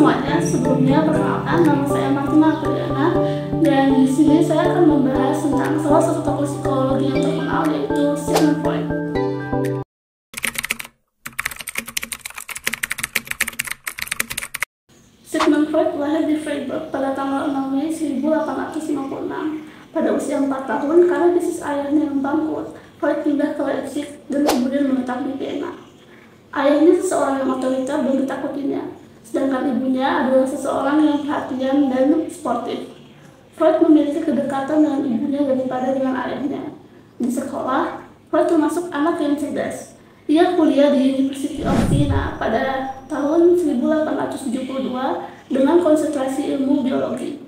semuanya, sebelumnya perkenalkan nama saya Martina Apriliana, dan di sini saya akan membahas tentang salah satu tokoh psikologi yang terkenal, yaitu Sigmund Freud. Sigmund Freud lahir di Freiburg pada tanggal 6 Mei 1856. Pada usia 4 tahun, karena bisnis ayahnya yang bangkrut, Freud pindah ke Leipzig dan kemudian menetap di Vienna. Ayahnya seseorang yang otoriter dan ditakutinya, sedangkan ibunya adalah seseorang yang perhatian dan sportif. Freud memiliki kedekatan dengan ibunya daripada dengan ayahnya. Di sekolah, Freud termasuk anak yang cerdas. Ia kuliah di University of Vienna pada tahun 1872 dengan konsentrasi ilmu biologi.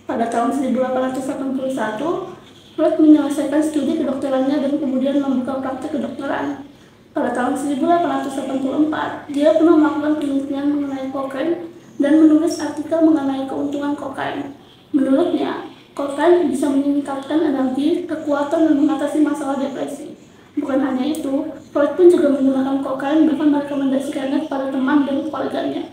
Pada tahun 1881, Freud menyelesaikan studi kedokterannya dan kemudian membuka praktik kedokteran. Pada tahun 1884, dia pernah melakukan penelitian mengenai kokain dan menulis artikel mengenai keuntungan kokain. Menurutnya, kokain bisa meningkatkan energi, kekuatan, dan mengatasi masalah depresi. Bukan hanya itu, Freud pun juga menggunakan kokain, bahkan merekomendasikannya kepada teman dan koleganya.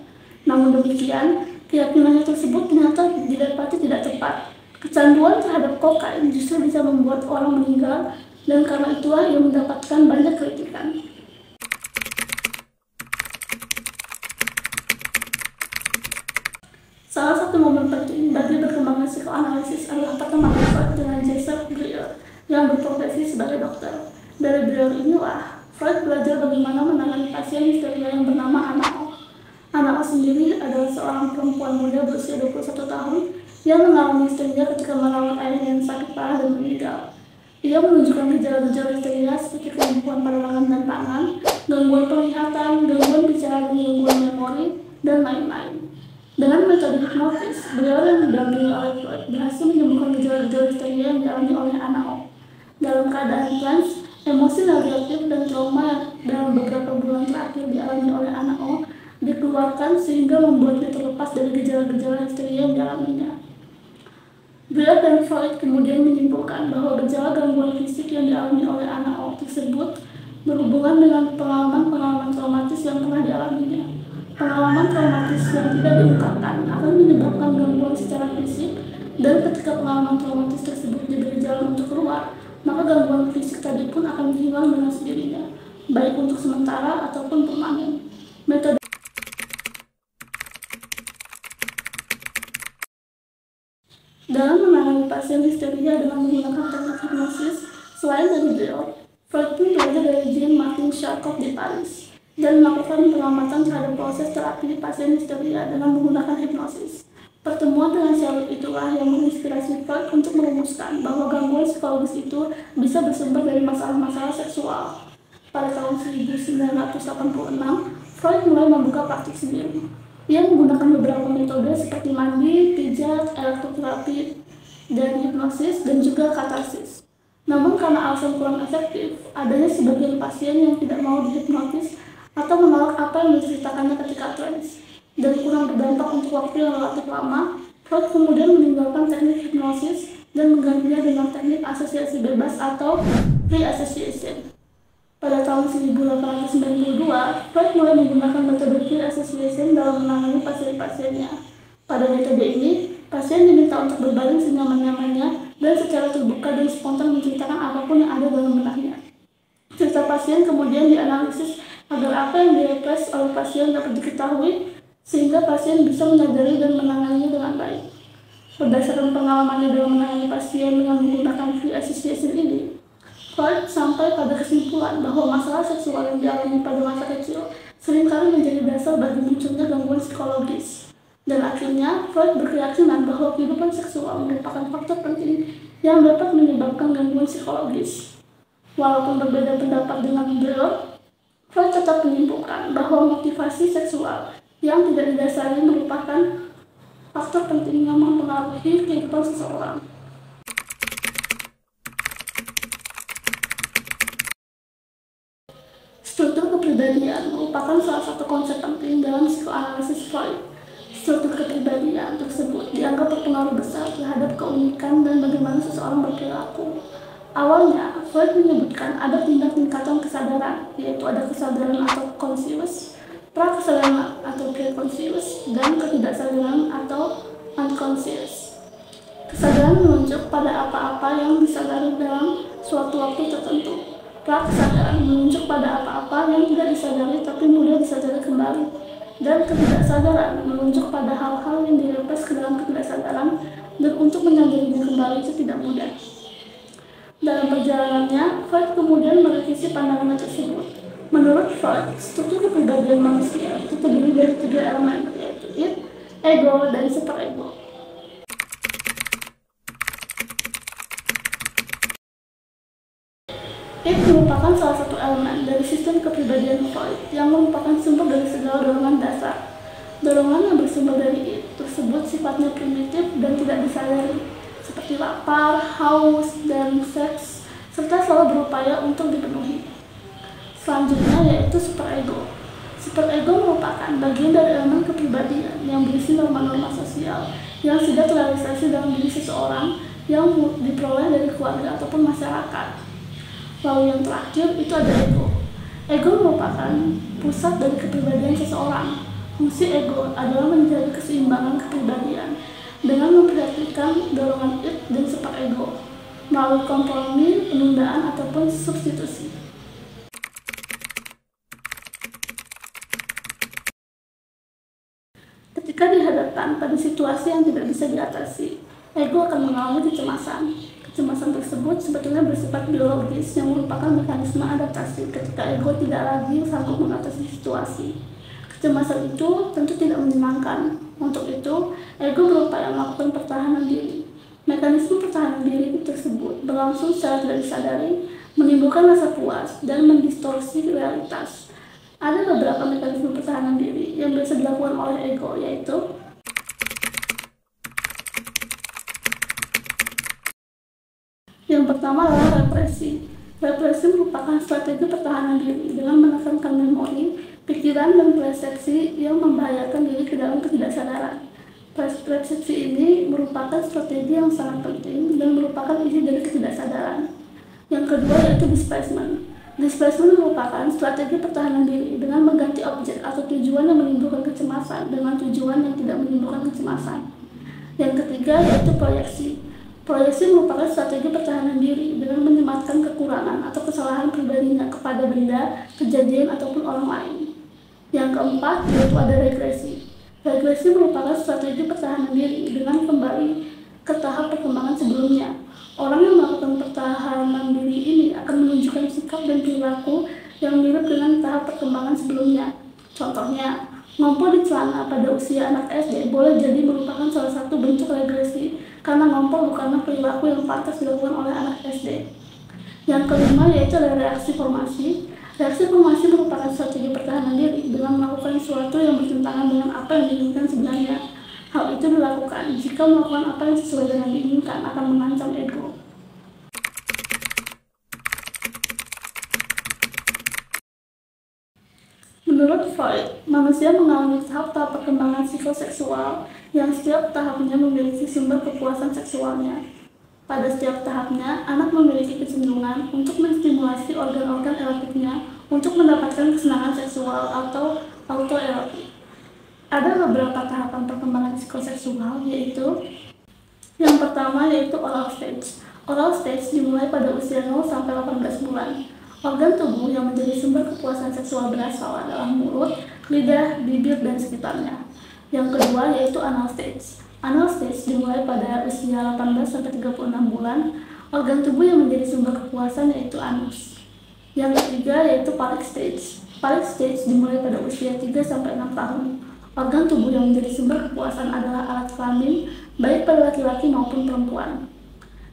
Namun demikian, keyakinannya tersebut ternyata didapati tidak tepat. Kecanduan terhadap kokain justru bisa membuat orang meninggal, dan karena itulah ia mendapatkan banyak kritikan. Salah satu momen penting bagi berkembangnya psikoanalisis adalah pertemuan Freud dengan Joseph Breuer yang berprofesi sebagai dokter. Dari Breuer inilah Freud belajar bagaimana menangani pasien histeria yang bernama Anna O. Anna O sendiri adalah seorang perempuan muda berusia 21 tahun yang mengalami histeria ketika merawat ayahnya yang sakit parah dan meninggal. Ia menunjukkan gejala-gejala histeria seperti kelumpuhan pada lengan dan tangan, gangguan penglihatan, gangguan bicara dan gangguan memori, dan lain-lain. Dengan metode hipnotis, beliau yang didampingi oleh Freud berhasil menyembuhkan gejala-gejala histeria yang dialami oleh Anna O. Dalam keadaan trans, emosi negatif dan trauma yang dalam beberapa bulan terakhir dialami oleh Anna O dikeluarkan sehingga membuatnya terlepas dari gejala-gejala histeria yang dialaminya. Breuer dan Freud kemudian menyimpulkan bahwa gejala gangguan fisik yang dialami oleh Anna O tersebut berhubungan dengan pengalaman-pengalaman traumatis yang pernah dialaminya. Pengalaman traumatis yang tidak diungkapkan akan menyebabkan gangguan secara fisik, dan ketika pengalaman traumatis tersebut diberi jalan untuk keluar, maka gangguan fisik tadi pun akan hilang dengan sendirinya, baik untuk sementara ataupun permanen. Metode dalam menangani pasien histeria dengan menggunakan teknik hipnosis, selain dari Breuer, Freud pun belajar dari Jean-Martin Charcot di Paris dan melakukan pengamatan terhadap proses terapi pasien histeria dengan menggunakan hipnosis. Pertemuan dengan Charcot itulah yang menginspirasi Freud untuk merumuskan bahwa gangguan psikologis itu bisa bersumber dari masalah-masalah seksual. Pada tahun 1986, Freud mulai membuka praktik sendiri. Ia menggunakan beberapa metode seperti mandi, pijat, elektroterapi, dan hipnosis, dan juga katarsis. Namun karena alasan kurang efektif, adanya sebagian pasien yang tidak mau dihipnotis atau menolak apa yang diceritakannya ketika trans, dan kurang berdampak untuk waktu yang relatif lama, Freud kemudian meninggalkan teknik hipnosis dan menggantinya dengan teknik asosiasi bebas atau free association. Pada tahun 1892, Freud mulai menggunakan metode free association dalam menangani pasien-pasiennya. Pada metode ini, pasien diminta untuk berbaring senyaman-nyamannya dan secara terbuka dan spontan menceritakan apapun yang ada dalam benaknya. Cerita pasien kemudian dianalisis agar apa yang direpres oleh pasien dapat diketahui, sehingga pasien bisa menyadari dan menanganinya dengan baik. Berdasarkan pengalamannya dalam menangani pasien dengan menggunakan free association ini, Freud sampai pada kesimpulan bahwa masalah seksual yang dialami pada masa kecil seringkali menjadi dasar bagi munculnya gangguan psikologis. Dan akhirnya, Freud berkeyakinan bahwa kehidupan seksual merupakan faktor penting yang dapat menyebabkan gangguan psikologis. Walaupun berbeda pendapat dengan Breuer, Freud tetap menyimpulkan bahwa motivasi seksual yang tidak didasari merupakan faktor penting yang mempengaruhi kehidupan seseorang. Struktur kepribadian merupakan salah satu konsep penting dalam psikoanalisis Freud. Struktur kepribadian tersebut dianggap berpengaruh besar terhadap keunikan dan bagaimana seseorang berperilaku. Awalnya, Freud menyebutkan ada tingkatan kesadaran, yaitu ada kesadaran atau conscious, prakesadaran atau preconscious, dan ketidaksadaran atau unconscious. Kesadaran menunjuk pada apa-apa yang disadari dalam suatu waktu tertentu. Prakesadaran menunjuk pada apa-apa yang tidak disadari tapi mudah disadari kembali. Dan ketidaksadaran menunjuk pada hal-hal yang direpress ke dalam ketidaksadaran dan untuk menyadarinya kembali itu tidak mudah. Dalam perjalanannya, Freud kemudian merevisi pandangan tersebut. Menurut Freud, struktur kepribadian manusia itu terdiri dari 3 elemen, yaitu id, ego, dan superego. Id merupakan salah satu elemen dari sistem kepribadian Freud yang merupakan sumber dari segala dorongan dasar. Dorongan yang bersumber dari id tersebut sifatnya primitif dan tidak disadari, seperti lapar, haus, dan seks, serta selalu berupaya untuk dipenuhi. Selanjutnya yaitu superego. Superego merupakan bagian dari elemen kepribadian yang berisi norma-norma sosial yang sudah terrealisasi dalam diri seseorang yang diperoleh dari keluarga ataupun masyarakat. Lalu yang terakhir itu ada ego. Ego merupakan pusat dari kepribadian seseorang. Fungsi ego adalah menjaga keseimbangan kepribadian dengan memperhatikan dorongan id dan superego melalui kompromi, penundaan, ataupun substitusi. Ketika dihadapkan pada situasi yang tidak bisa diatasi, ego akan mengalami kecemasan. Kecemasan tersebut sebetulnya bersifat biologis yang merupakan mekanisme adaptasi ketika ego tidak lagi sanggup mengatasi situasi. Kecemasan itu tentu tidak menyenangkan. Untuk itu, ego berupaya melakukan pertahanan diri. Mekanisme pertahanan diri tersebut berlangsung secara tidak disadari, menimbulkan rasa puas dan mendistorsi realitas. Ada beberapa mekanisme pertahanan diri yang biasa dilakukan oleh ego, yaitu yang pertama adalah represi. Represi merupakan strategi pertahanan diri dengan menekankan memori, pikiran, dan persepsi yang membahayakan diri ke dalam ketidaksadaran. Persepsi ini merupakan strategi yang sangat penting dan merupakan isi dari ketidaksadaran. Yang kedua yaitu displacement. Displacement merupakan strategi pertahanan diri dengan mengganti objek atau tujuan yang menimbulkan kecemasan dengan tujuan yang tidak menimbulkan kecemasan. Yang ketiga yaitu proyeksi. Proyeksi merupakan strategi pertahanan diri dengan menyematkan kekurangan atau kesalahan pribadinya kepada benda, kejadian, ataupun orang lain. Yang keempat yaitu ada regresi. Regresi merupakan strategi pertahanan diri dengan kembali ke tahap perkembangan sebelumnya. Orang yang melakukan pertahanan diri ini akan menunjukkan sikap dan perilaku yang mirip dengan tahap perkembangan sebelumnya. Contohnya, ngompol di celana pada usia anak SD boleh jadi merupakan salah satu bentuk regresi karena ngompol bukanlah perilaku yang pantas dilakukan oleh anak SD. Yang kelima yaitu adalah reaksi formasi. Reaksi formasi merupakan strategi pertahanan diri dengan melakukan sesuatu yang bertentangan dengan apa yang diinginkan sebenarnya. Hal itu dilakukan jika melakukan apa yang sesuai dengan diinginkan akan mengancam ego. Menurut Freud, manusia mengalami tahap-tahap perkembangan psikoseksual yang setiap tahapnya memiliki sumber kepuasan seksualnya. Pada setiap tahapnya, anak memiliki kecenderungan untuk menstimulasi organ-organ erotiknya untuk mendapatkan kesenangan seksual atau autoerotik. Ada beberapa tahapan perkembangan psikoseksual, yaitu yang pertama yaitu oral stage. Oral stage dimulai pada usia 0 sampai 18 bulan. Organ tubuh yang menjadi sumber kepuasan seksual berasal adalah mulut, lidah, bibir, dan sekitarnya. Yang kedua yaitu anal stage. Anal stage dimulai pada usia 18 sampai 36 bulan. Organ tubuh yang menjadi sumber kepuasan yaitu anus. Yang ketiga yaitu phallic stage. Phallic stage dimulai pada usia 3 sampai 6 tahun. Organ tubuh yang menjadi sumber kepuasan adalah alat kelamin, baik pada laki-laki maupun perempuan.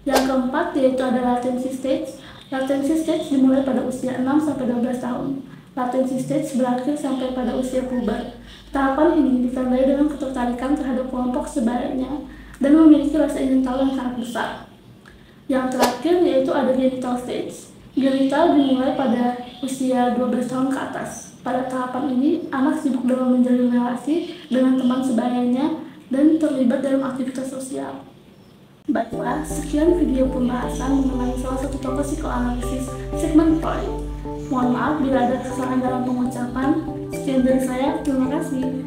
Yang keempat yaitu ada latency stage. Latency stage dimulai pada usia 6 sampai 12 tahun. Latency stage berakhir sampai pada usia puber. Tahapan ini ditandai dengan ketertarikan terhadap kelompok sebayanya dan memiliki rasa ingin tahu yang sangat besar. Yang terakhir yaitu ada genital stage. Genital dimulai pada usia 12 tahun ke atas. Pada tahapan ini, anak sibuk dalam menjalin relasi dengan teman sebayanya dan terlibat dalam aktivitas sosial. Baiklah, sekian video pembahasan mengenai salah satu tokoh psikoanalisis, Sigmund Freud. Mohon maaf bila ada kesalahan dalam pengucapan. Sekian dari saya, terima kasih.